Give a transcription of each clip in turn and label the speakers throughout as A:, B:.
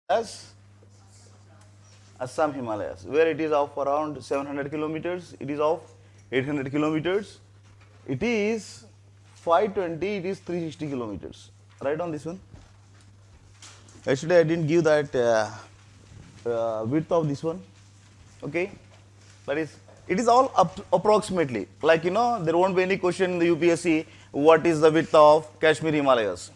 A: as Assam Himalayas, where it is of around 700 kilometers, it is of 800 kilometers, it is 520, it is 360 kilometers. Right on this one. Yesterday I didn't give that width of this one. Okay, that is, it is all approximately. Like, there won't be any question in the UPSC, what is the width of Kashmir Himalayas?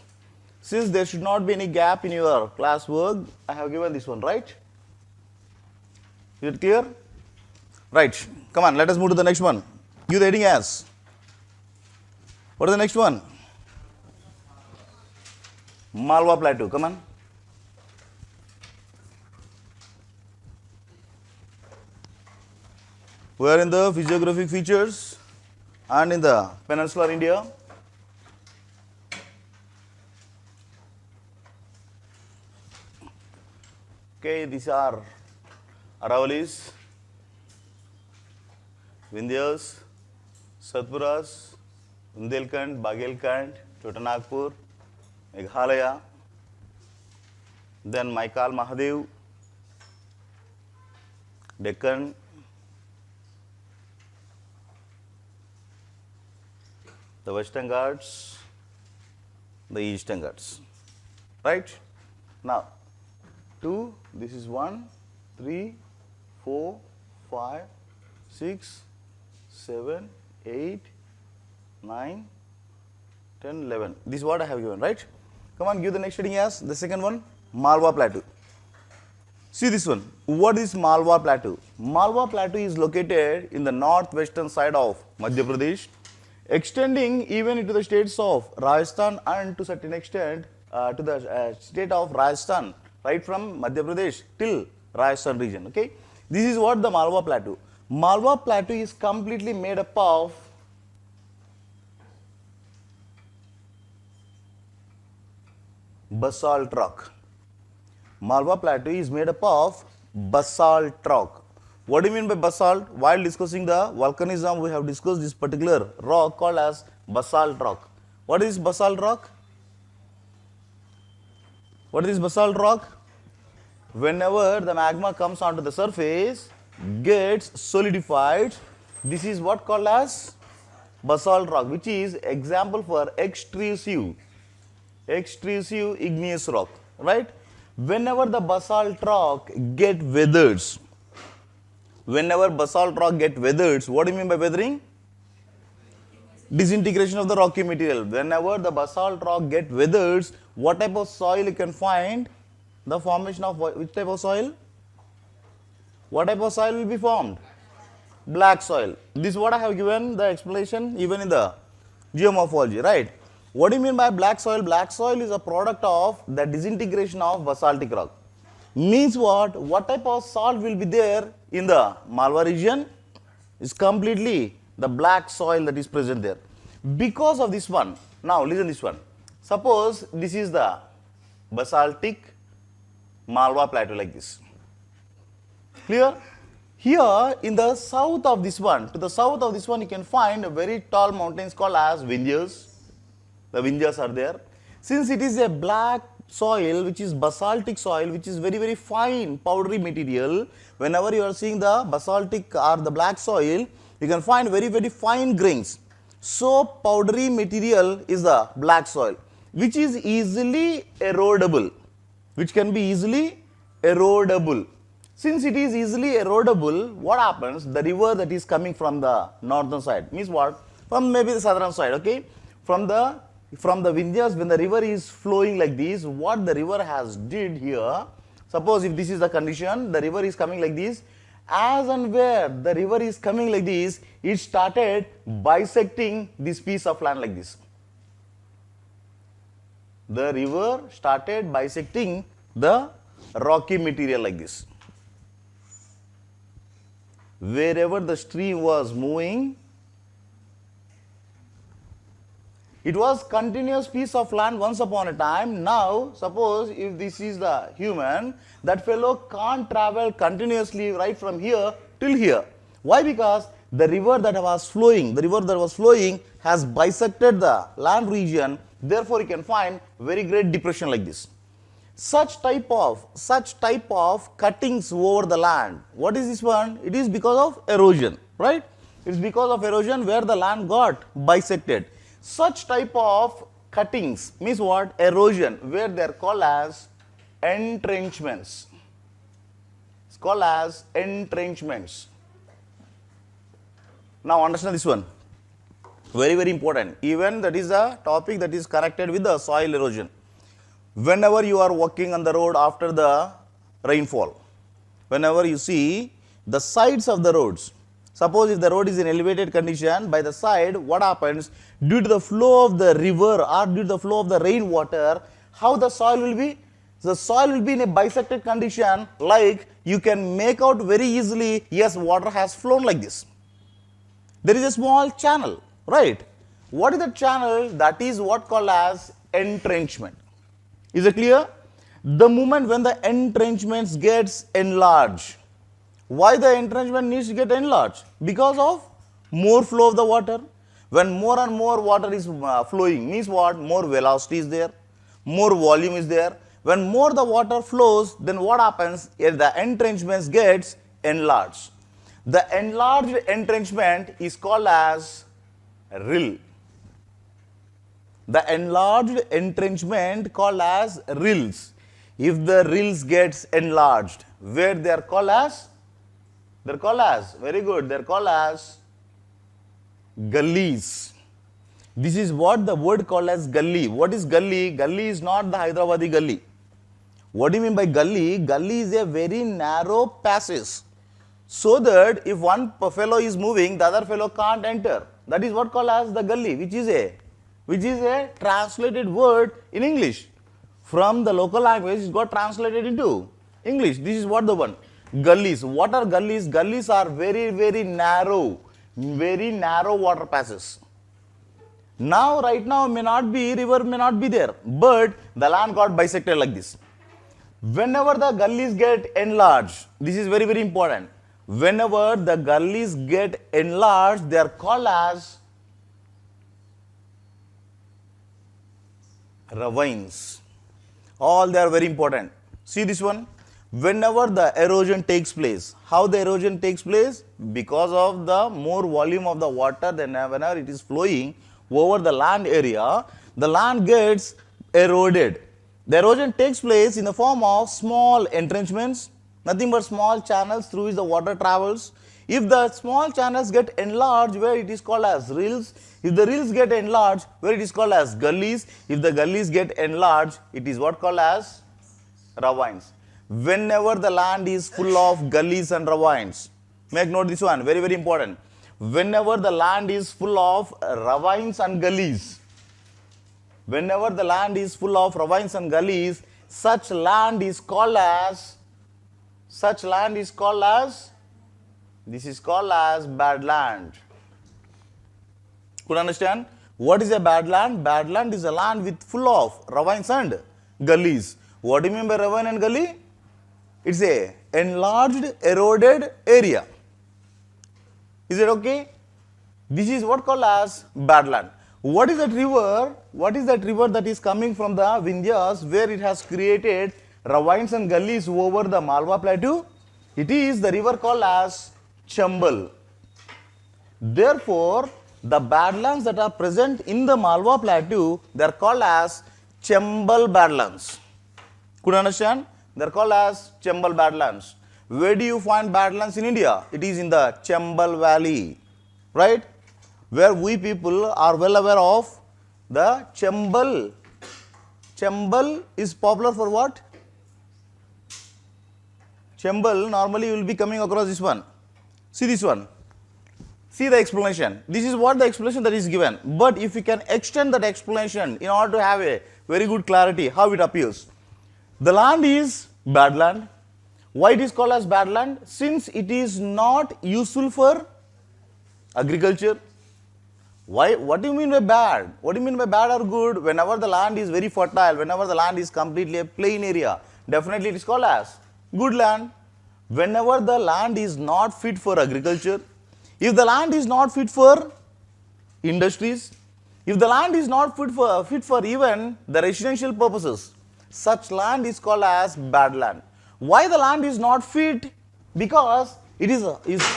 A: Since there should not be any gap in your class work, I have given this one, right? Is it clear? Right. Come on, let us move to the next one. Give the heading as. What is the next one? Malwa Plateau. Come on. We are in the physiographic features and in the peninsular India. Okay, these are Aravalis, Vindhyas, Satpuras, Bundelkhand, Bagelkhand, Chotanagpur, Meghalaya, then Maikal Mahadev, Deccan, the Western Ghats, the Eastern Ghats. Right? Now, 2, this is 1, 3, 4, 5, 6, 7, 8, 9, 10, 11. This is what I have given, right? Come on, give the next heading as the second one, Malwa Plateau. See this one. What is Malwa Plateau? Malwa Plateau is located in the northwestern side of Madhya Pradesh, extending even into the states of Rajasthan and to certain extent to the state of Rajasthan, right from Madhya Pradesh till Rajasthan region. Okay, this is what the Malwa Plateau. Malwa Plateau is completely made up of basalt rock. Malwa Plateau is made up of basalt rock. What do you mean by basalt? While discussing the volcanism, we have discussed this particular rock called as basalt rock. What is basalt rock? What is basalt rock? Whenever the magma comes onto the surface, gets solidified, this is what called as basalt rock, which is example for extrusive igneous rock, right? Whenever the basalt rock get weathers, what do you mean by weathering? Disintegration of the rocky material. Whenever the basalt rock get weathers, what type of soil you can find? The formation of which type of soil? What type of soil will be formed? Black soil. This is what I have given the explanation even in the geomorphology, right? What do you mean by black soil? Black soil is a product of the disintegration of basaltic rock. Means what? What type of salt will be there in the Malwa region? Is completely the black soil that is present there. Because of this one, now listen this one. Suppose this is the basaltic Malwa Plateau like this. Clear? Here in the south of this one, to the south of this one, you can find a very tall mountains called as Vindhyas. The Vindhyas are there. Since it is a black soil, which is basaltic soil, which is very, very fine, powdery material, whenever you are seeing the basaltic or the black soil, you can find very, very fine grains. So, powdery material is the black soil, which is easily erodable, which can be easily erodable. Since it is easily erodable, what happens? The river that is coming from the northern side, means what? From maybe the southern side, okay? From the Vindhyas, when the river is flowing like this, what the river has did here, suppose if this is the condition, the river is coming like this, as and where the river is coming like this, it started bisecting this piece of land like this. The river started bisecting the rocky material like this. Wherever the stream was moving, it was continuous piece of land once upon a time. Now, suppose if this is the human, that fellow can't travel continuously right from here till here. Why? Because the river that was flowing has bisected the land region. Therefore, you can find very great depression like this. such type of cuttings over the land. What is this one? It is because of erosion, right? It is because of erosion where the land got bisected. Such type of cuttings means what? Erosion, where they are called as entrenchments. It's called as entrenchments. Now understand this one. Very, very important. Even that is a topic that is connected with the soil erosion. Whenever you are walking on the road after the rainfall, whenever you see the sides of the roads, suppose if the road is in elevated condition, by the side, what happens? Due to the flow of the river or due to the flow of the rainwater, how the soil will be? The soil will be in a bisected condition, like you can make out very easily, yes, water has flown like this. There is a small channel, right? What is the channel? That is what called as entrenchment. Is it clear? The moment when the entrenchments gets enlarged, why the entrenchment needs to get enlarged? Because of more flow of the water. When more and more water is flowing, means what? More velocity is there, more volume is there. When more the water flows, then what happens? The entrenchments gets enlarged. The enlarged entrenchment is called as rill. The enlarged entrenchment called as rills. If the rills gets enlarged, where they are called as? They are called as, very good, they are called as gullies. This is what the word called as gully. What is gully? Gully is not the Hyderabadi gully. What do you mean by gully? Gully is a very narrow passage, so that if one fellow is moving, the other fellow can't enter. That is what called as the gully, which is a translated word in English. From the local language, it got translated into English. This is what the one. Gullies. What are gullies? Gullies are very, very narrow water passes. Now, right now, river may not be there, but the land got bisected like this. Whenever the gullies get enlarged, this is very, very important. Whenever the gullies get enlarged, they are called as ravines. All they are very important. See this one. Whenever the erosion takes place, how the erosion takes place? Because of the more volume of the water, then whenever it is flowing over the land area, the land gets eroded. The erosion takes place in the form of small entrenchments, nothing but small channels through which the water travels. If the small channels get enlarged, where it is called as rills. If the rills get enlarged, where it is called as gullies. If the gullies get enlarged, it is what called as ravines. Whenever the land is full of gullies and ravines, make note this one, very, very important. Whenever the land is full of ravines and gullies, whenever the land is full of ravines and gullies, such land is called as, this is called as bad land. Could you understand? What is a bad land? Bad land is a land with full of ravines and gullies. What do you mean by ravine and gully? It's a enlarged, eroded area. Is it okay? This is what called as bad land. What is that river? What is that river that is coming from the Vindhyas, where it has created ravines and gullies over the Malwa plateau? It is the river called as Chambal. Therefore, the badlands that are present in the Malwa plateau, they are called as Chambal badlands. Could you understand? They are called as Chambal badlands. Where do you find badlands in India? It is in the Chambal valley, right? Where we people are well aware of the Chambal. Chambal is popular for what? Chambal, normally you will be coming across this one. See this one. See the explanation. This is what the explanation that is given. But if you can extend that explanation in order to have a very good clarity, how it appears. The land is bad land. Why it is called as bad land? Since it is not useful for agriculture. Why? What do you mean by bad? What do you mean by bad or good? Whenever the land is very fertile, whenever the land is completely a plain area, definitely it is called as good land. Whenever the land is not fit for agriculture, if the land is not fit for industries, if the land is not fit for even the residential purposes, Such land is called as bad land. Why the land is not fit? Because it is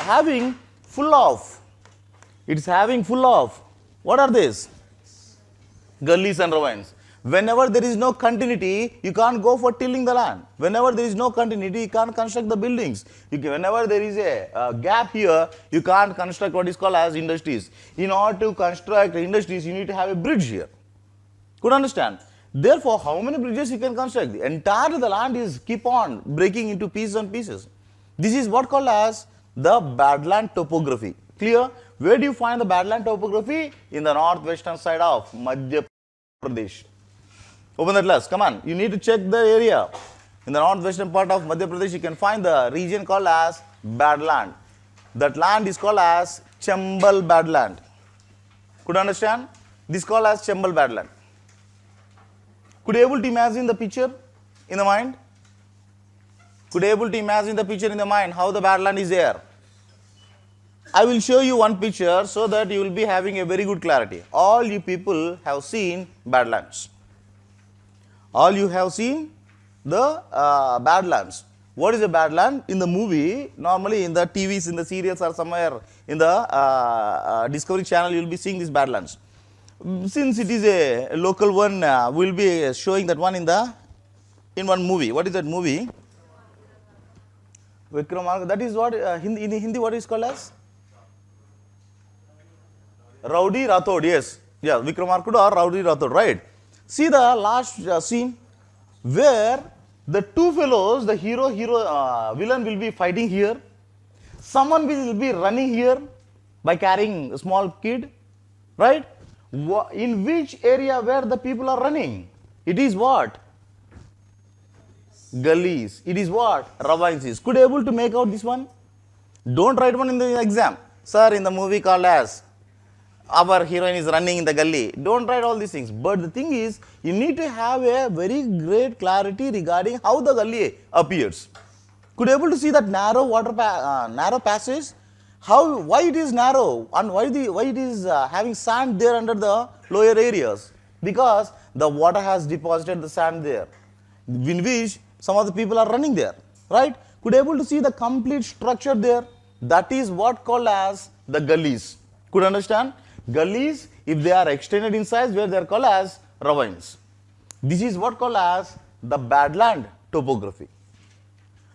A: having full of, what are these? Gullies and ravines. Whenever there is no continuity, you can't go for tilling the land. Whenever there is no continuity, you can't construct the buildings. Whenever there is a gap here, you can't construct what is called as industries. In order to construct industries, you need to have a bridge here. Could understand? Therefore, how many bridges you can construct? The entire the land is keep on breaking into pieces and pieces. This is what called as the badland topography. Clear? Where do you find the badland topography? In the northwestern side of Madhya Pradesh. Open that list. Come on. You need to check the area. In the northwestern part of Madhya Pradesh, you can find the region called as badland. That land is called as Chambal badland. Could you understand? This is called as Chambal badland. Could you able to imagine the picture in the mind? Could you able to imagine the picture in the mind how the badland is there? I will show you one picture so that you will be having a very good clarity. All you people have seen badlands. All you have seen the badlands. What is a badland? In the movie, normally in the TVs, in the serials or somewhere in the Discovery Channel, you will be seeing these badlands. Since it is a local one, we will be showing that one in one movie. What is that movie? Vikramarka. That is what in Hindi what is called as? Rowdy Rathod. Yes, yeah, Vikramarka or Rowdy Rathod. Right. See the last scene where the two fellows, the villain will be fighting here. Someone will be running here by carrying a small kid, right? In which area where the people are running? It is what? Gullies. It is what? Ravines. Could you able to make out this one? Don't write one in the exam. Sir, in the movie called as our heroine is running in the gully. Don't write all these things. But the thing is, you need to have a very great clarity regarding how the gully appears. Could you able to see that narrow narrow passage? Why it is narrow and why it is having sand there under the lower areas? Because the water has deposited the sand there, in which some of the people are running there, right? Could you able to see the complete structure there? That is what called as the gullies. Could you understand? Gullies, if they are extended in size, where they are called as ravines. This is what called as the badland topography.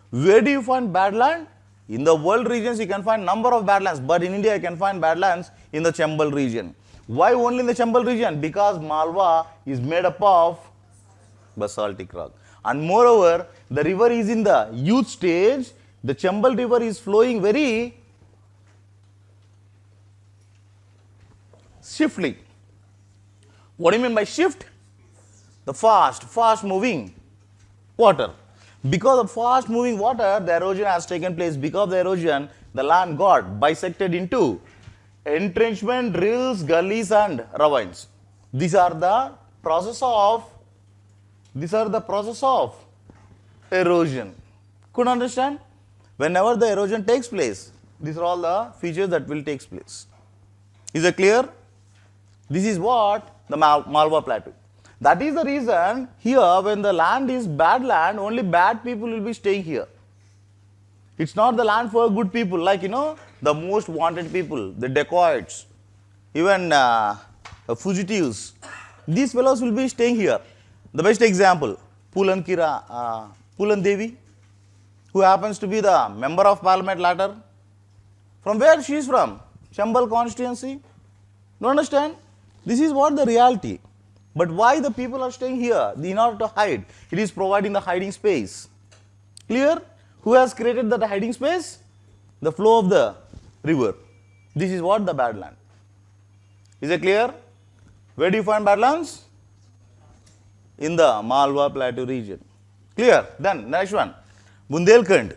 A: Where do you find badland? In the world regions, you can find number of badlands, but in India, you can find badlands in the Chambal region. Why only in the Chambal region? Because Malwa is made up of basaltic rock. And moreover, the river is in the youth stage. The Chambal river is flowing very swiftly. What do you mean by shift? The fast moving water. Because of fast moving water, the erosion has taken place. Because of the erosion, the land got bisected into entrenchment, rills, gullies and ravines. These are the process of erosion. Could you understand? Whenever the erosion takes place, these are all the features that will take place. Is it clear? This is what the Malwa Plateau. That is the reason here when the land is bad land, only bad people will be staying here. It's not the land for good people, like the most wanted people, the dacoits, even fugitives. These fellows will be staying here. The best example, Pulan Devi, who happens to be the member of parliament latter. From where she is from? Chambal constituency. Do you understand? This is what the reality. But why the people are staying here? In order to hide. It is providing the hiding space. Clear? Who has created that hiding space? The flow of the river. This is what the badland. Is it clear? Where do you find badlands? In the Malwa Plateau region. Clear? Then next one. Bundelkhand.